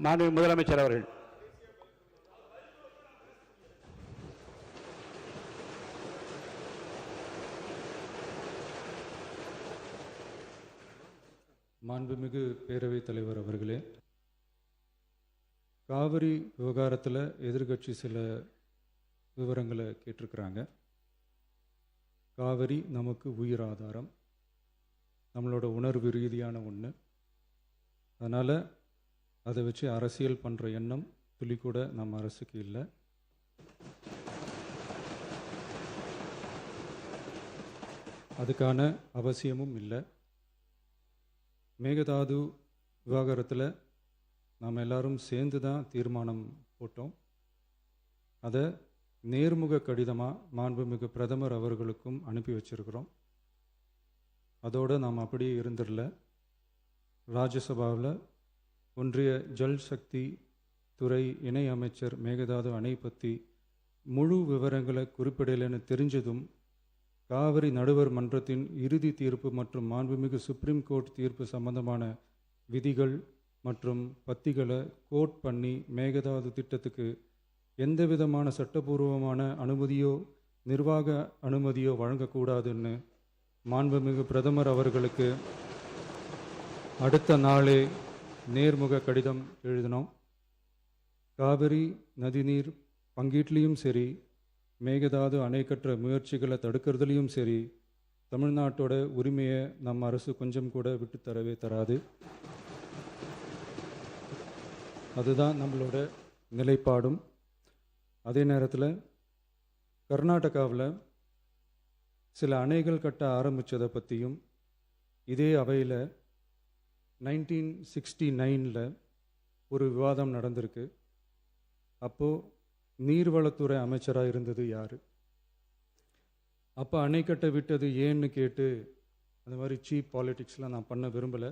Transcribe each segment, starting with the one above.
மாண்புமிகு முதலமைச்சர் அவர்கள். மாண்புமிகு பேரவைத் தலைவர் அவர்களே, காவிரி விவகாரத்தில் எதிர்கட்சி சில விவரங்களை கேட்டிருக்கிறாங்க. காவிரி நமக்கு உயிர் ஆதாரம், நம்மளோட உணர்வு ரீதியான ஒன்று. அதனால் அதை வச்சு அரசியல் பண்ணுற எண்ணம் துளி கூட நம்ம அரசுக்கு இல்லை. அதுக்கான அவசியமும் இல்லை. மேகதாது விவகாரத்தில் நாம் எல்லாரும் சேர்ந்து தான் தீர்மானம் போட்டோம். அதை நேர்முக கடிதமாக மாண்புமிகு பிரதமர் அவர்களுக்கும் அனுப்பி வச்சிருக்கிறோம். அதோடு நாம் அப்படியே இருந்துடல. ராஜ்யசபாவில் ஒன்றிய ஜல் சக்தி துறை இணை அமைச்சர் மேகதாது அணை பற்றி முழு விவரங்களை குறிப்பிடலைன்னு தெரிஞ்சதும் காவிரி நடுவர் மன்றத்தின் இறுதி தீர்ப்பு மற்றும் மாண்புமிகு சுப்ரீம் கோர்ட் தீர்ப்பு சம்பந்தமான விதிகள் மற்றும் பத்திகளை கோட் பண்ணி மேகதாது திட்டத்துக்கு எந்த விதமான சட்டபூர்வமான அனுமதியோ நிர்வாக அனுமதியோ வழங்கக்கூடாதுன்னு மாண்புமிகு பிரதமர் அவர்களுக்கு அடுத்த நாளே நேர்முக கடிதம் எழுதினோம். காவிரி நதிநீர் பங்கீட்லேயும் சரி, மேகதாது அணை கட்டுற முயற்சிகளை தடுக்கிறதுலையும் சரி, தமிழ்நாட்டோட உரிமையை நம்ம அரசு கொஞ்சம் கூட விட்டு தரவே தராது. அதுதான் நம்மளோட நிலைப்பாடும். அதே நேரத்தில் கர்நாடகாவில் சில அணைகள் கட்ட ஆரம்பித்ததை பற்றியும் இதே அவையில் 1969 ஒரு விவாதம் நடந்திருக்கு. அப்போது நீர்வளத்துறை அமைச்சராக இருந்தது யார்? அப்போ அணை கட்ட விட்டது ஏன்னு கேட்டு அந்த மாதிரி சீப் பாலிட்டிக்ஸ்லாம் நான் பண்ண விரும்பலை.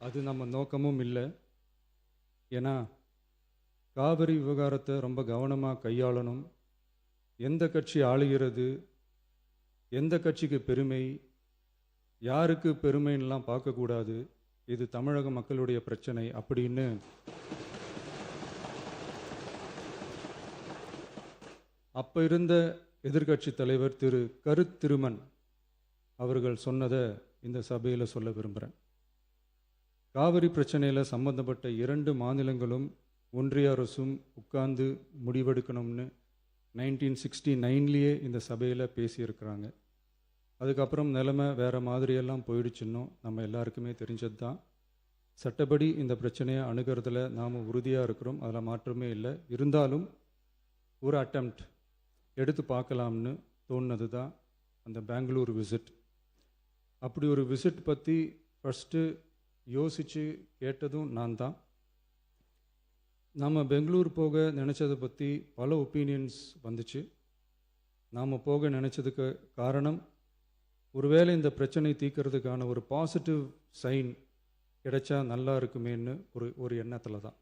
அது நம்ம நோக்கமும் இல்லை. ஏன்னா காவிரி விவகாரத்தை ரொம்ப கவனமாக கையாளணும். எந்த கட்சி ஆளுகிறது, எந்த கட்சிக்கு பெருமை, யாருக்கு பெருமைன்னெலாம் பார்க்கக்கூடாது. இது தமிழக மக்களுடைய பிரச்சனை அப்படின்னு அப்போ இருந்த எதிர்கட்சி தலைவர் திரு கருத்திருமன் அவர்கள் சொன்னதை இந்த சபையில் சொல்ல விரும்புகிறேன். காவிரி பிரச்சனையில் சம்பந்தப்பட்ட 2 மாநிலங்களும் ஒன்றிய அரசும் உட்கார்ந்து முடிவெடுக்கணும்னு 1969 இந்த சபையில் பேசியிருக்கிறாங்க. அதுக்கப்புறம் நிலைமை வேறு மாதிரியெல்லாம் போயிடுச்சுன்னும் நம்ம எல்லாருக்குமே தெரிஞ்சது தான். சட்டப்படி இந்த பிரச்சனையை அணுகிறதுல நாம் உறுதியாக இருக்கிறோம், அதில் மாற்றமே இல்லை. இருந்தாலும் ஒரு அட்டெம்ப்ட் எடுத்து பார்க்கலாம்னு தோணுனது தான் அந்த பெங்களூர் விசிட். அப்படி ஒரு விசிட் பற்றி ஃபஸ்ட்டு யோசித்து கேட்டதும் நான் தான். நாம் பெங்களூர் போக நினச்சதை பற்றி பல ஒப்பீனியன்ஸ் வந்துச்சு. நாம் போக நினச்சதுக்கு காரணம், ஒருவேளை இந்த பிரச்சனை தீர்க்கறதுக்கான ஒரு பாசிட்டிவ் சைன் கிடைச்சா நல்லா இருக்குமேன்னு ஒரு எண்ணத்தில் தான்.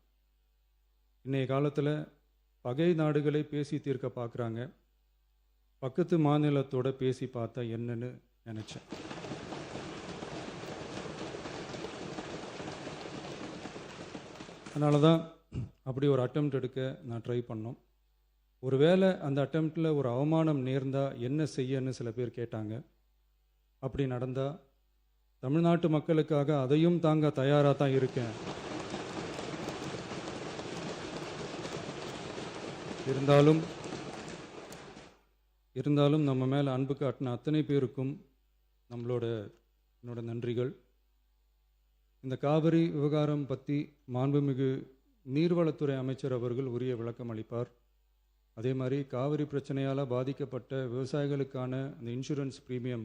இன்றைய காலத்தில் பகை நாடுகளை பேசி தீர்க்க பார்க்குறாங்க. பக்கத்து மாநிலத்தோட பேசி பார்த்தா என்னன்னு நினச்சேன். அதனால தான் அப்படி ஒரு அட்டெம்ப்ட் எடுக்க நான் ட்ரை பண்ணோம். ஒருவேளை அந்த அட்டெம்ப்டில் ஒரு அவமானம் நேர்ந்தால் என்ன செய்யன்னு சில பேர் கேட்டாங்க. அப்படி நடந்தால் தமிழ்நாட்டு மக்களுக்காக அதையும் தாங்க தயாராக தான் இருக்கேன். இருந்தாலும் நம்ம மேலே அன்பு காட்டின அத்தனை பேருக்கும் என்னோட நன்றிகள். இந்த காவிரி விவகாரம் பற்றி மாண்புமிகு நீர்வளத்துறை அமைச்சர் அவர்கள் உரிய விளக்கம் அளிப்பார். அதே மாதிரி காவிரி பிரச்சனையால் பாதிக்கப்பட்ட விவசாயிகளுக்கான அந்த இன்சூரன்ஸ் ப்ரீமியம்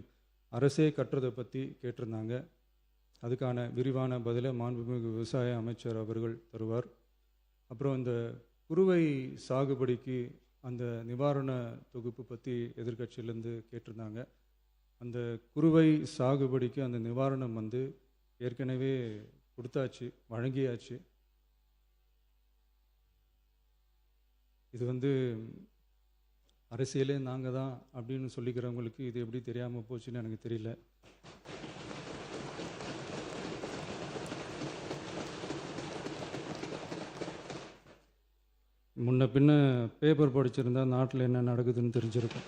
அரசே கட்டுறதை பற்றி கேட்டிருந்தாங்க. அதுக்கான விரிவான பதிலை மாண்புமிகு விவசாய அமைச்சர் அவர்கள் தருவார். அப்புறம் இந்த குறுவை சாகுபடிக்கு அந்த நிவாரண தொகுப்பு பற்றி எதிர்கட்சியிலேருந்து கேட்டிருந்தாங்க. அந்த குறுவை சாகுபடிக்கு அந்த நிவாரணம் ஏற்கனவே கொடுத்தாச்சு, வழங்கியாச்சு. இது அரசியலே நாங்கள் தான் அப்படின்னு சொல்லிக்கிறவங்களுக்கு இது எப்படி தெரியாமல் போச்சுன்னு எனக்கு தெரியல. முன்ன பின்ன பேப்பர் படிச்சிருந்தா நாட்டில் என்ன நடக்குதுன்னு தெரிஞ்சிருக்கும்.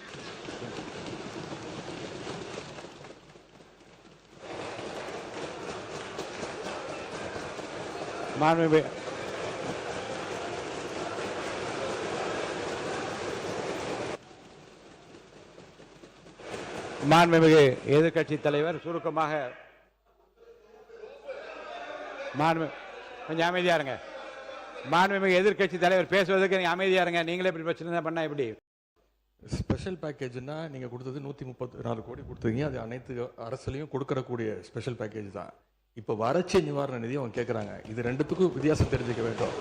மாண்புமிகு எதிர்க்கட்சி தலைவர் சுருக்கமாக கொஞ்சம் அமைதியா இருங்க. மாண்புமிகு எதிர்க்கட்சி தலைவர் பேசுவதற்கு நீங்க அமைதியா இருங்க. நீங்களே இப்படி பிரச்சனை பண்ணா எப்படி? ஸ்பெஷல் பேக்கேஜ்னா நீங்கள் கொடுத்தது 134 கோடி கொடுத்தீங்க. அது அனைத்து அரசுலையும் கொடுக்கறக்கூடிய ஸ்பெஷல் பேக்கேஜ் தான். இப்போ வறட்சி நிவாரண நிதி அவங்க கேட்குறாங்க. இது ரெண்டுத்துக்கும் வித்தியாசம் தெரிஞ்சுக்க வேண்டும்.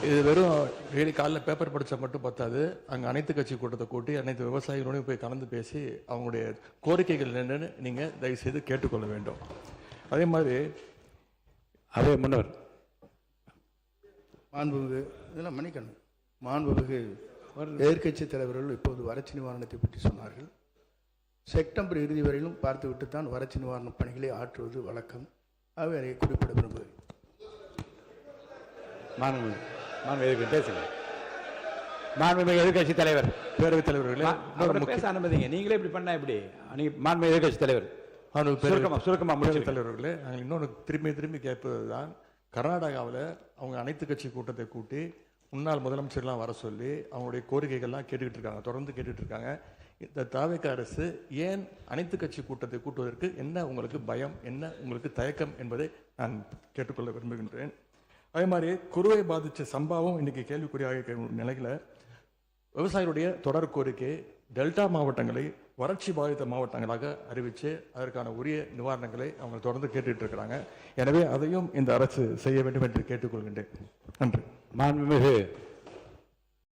இது வெறும் டெய்லி காலைல பேப்பர் படித்தா மட்டும் பத்தாது. அங்கே அனைத்து கட்சி கூட்டத்தை கூட்டி அனைத்து விவசாயிகளோடையும் போய் கலந்து பேசி அவங்களுடைய கோரிக்கைகள் என்னன்னு நீங்கள் தயவுசெய்து கேட்டுக்கொள்ள வேண்டும். அதே மாதிரி முன்னவர் மாண்புமிகு இதெல்லாம் மன்னிக்கணும். மாண்புமிகு எதிர்க்கட்சி தலைவர்கள் இப்போது வறட்சி நிவாரணத்தை பற்றி சொன்னார்கள். செப்டம்பர் இறுதி வரையிலும் பார்த்துவிட்டு தான் வறட்சி நிவாரண பணிகளை ஆற்றுவது வழக்கம். அவை அதை குறிப்பிட விரும்புகிறேன். மாண்புமிகு எதிர்க்கட்சி தலைவர், பேரவைத் தலைவர்களே, பேச அனுமதிங்க. நீங்களே இப்படி பண்ணா எப்படி? மாண்புமிகு எதிர்க்கட்சி தலைவர் சுருக்கமா பேரவைத் தலைவர்களே, நாங்கள் இன்னொன்று திரும்பி கேட்பது தான், கர்நாடகாவில் அவங்க அனைத்து கட்சி கூட்டத்தை கூட்டி முன்னாள் முதலமைச்சர்லாம் வர சொல்லி அவங்களுடைய கோரிக்கைகள்லாம் கேட்டுக்கிட்டு இருக்காங்க, தொடர்ந்து கேட்டுட்டு இருக்காங்க. இந்த தாவேக அரசு ஏன் அனைத்து கட்சி கூட்டத்தை கூட்டுவதற்கு என்ன உங்களுக்கு பயம், என்ன உங்களுக்கு தயக்கம் என்பதை நான் கேட்டுக்கொள்ள விரும்புகின்றேன். அதே மாதிரி குறுவை பாதித்த சம்பவம் இன்னைக்கு கேள்விக்குறியாக நிலையில் விவசாயிகளுடைய தொடர் கோரிக்கை டெல்டா மாவட்டங்களை வறட்சி பாதித்த மாவட்டங்களாக அறிவித்து அதற்கான உரிய நிவாரணங்களை அவங்க தொடர்ந்து கேட்டுட்டு இருக்கிறாங்க. எனவே அதையும் இந்த அரசு செய்ய வேண்டும் என்று கேட்டுக்கொள்கின்றேன். நன்றி. மாண்புமிகு